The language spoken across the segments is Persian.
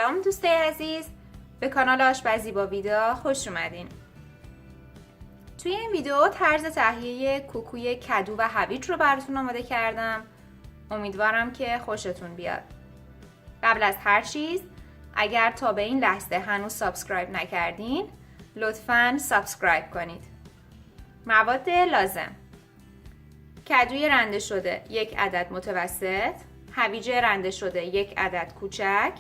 سلام دوستای عزیز، به کانال آشپزی با ویدا خوش اومدین. توی این ویدیو طرز تهیه کوکوی کدو و هویج رو براتون آماده کردم. امیدوارم که خوشتون بیاد. قبل از هر چیز اگر تا به این لحظه هنوز سابسکرایب نکردین لطفاً سابسکرایب کنید. مواد لازم: کدوی رنده شده 1 عدد متوسط، هویج رنده شده 1 عدد کوچک،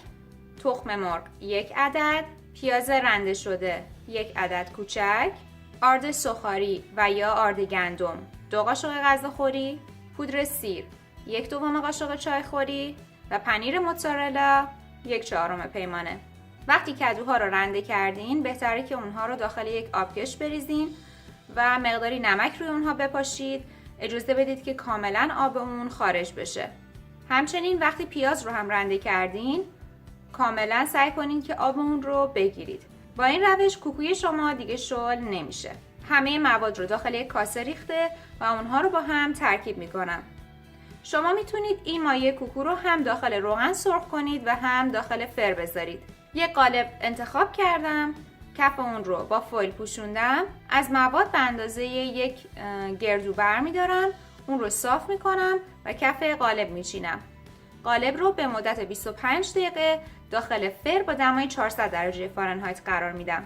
تخم مرغ 1 عدد، پیاز رنده شده 1 عدد کوچک، آرد سوخاری و یا آرد گندم 2 قاشق غذاخوری، پودر سیر 1/2 قاشق چایخوری و پنیر موتزارلا 1/4 پیمانه. وقتی کدوها رو رنده کردین بهتره که اونها رو داخل یک آبکش بریزین و مقداری نمک روی اونها بپاشید. اجازه بدید که کاملا آب اون خارج بشه. همچنین وقتی پیاز رو هم رنده کردین کاملا سعی کنین که آب اون رو بگیرید. با این روش کوکوی شما دیگه شل نمیشه. همه مواد رو داخل یک کاسه ریخته و اونها رو با هم ترکیب میکنم. شما میتونید این مایه کوکو رو هم داخل روغن سرخ کنید و هم داخل فر بذارید. یک قالب انتخاب کردم، کف اون رو با فویل پوشوندم. از مواد به اندازه یک گردو برمیدارم، اون رو صاف میکنم و کف قالب میچینم. قالب رو به مدت 25 دقیقه داخل فر با دمای 400 درجه فارنهایت قرار میدم.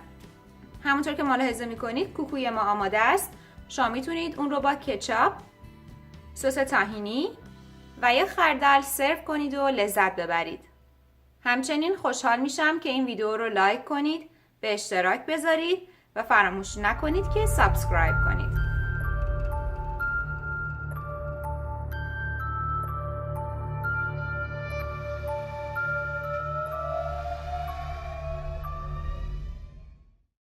همونطور که ملاحظه میکنید کوکوی ما آماده است. شما میتونید اون رو با کچاپ، سس تاهینی و یا خردل سرو کنید و لذت ببرید. همچنین خوشحال میشم که این ویدیو رو لایک کنید، به اشتراک بذارید و فراموش نکنید که سابسکرایب کنید.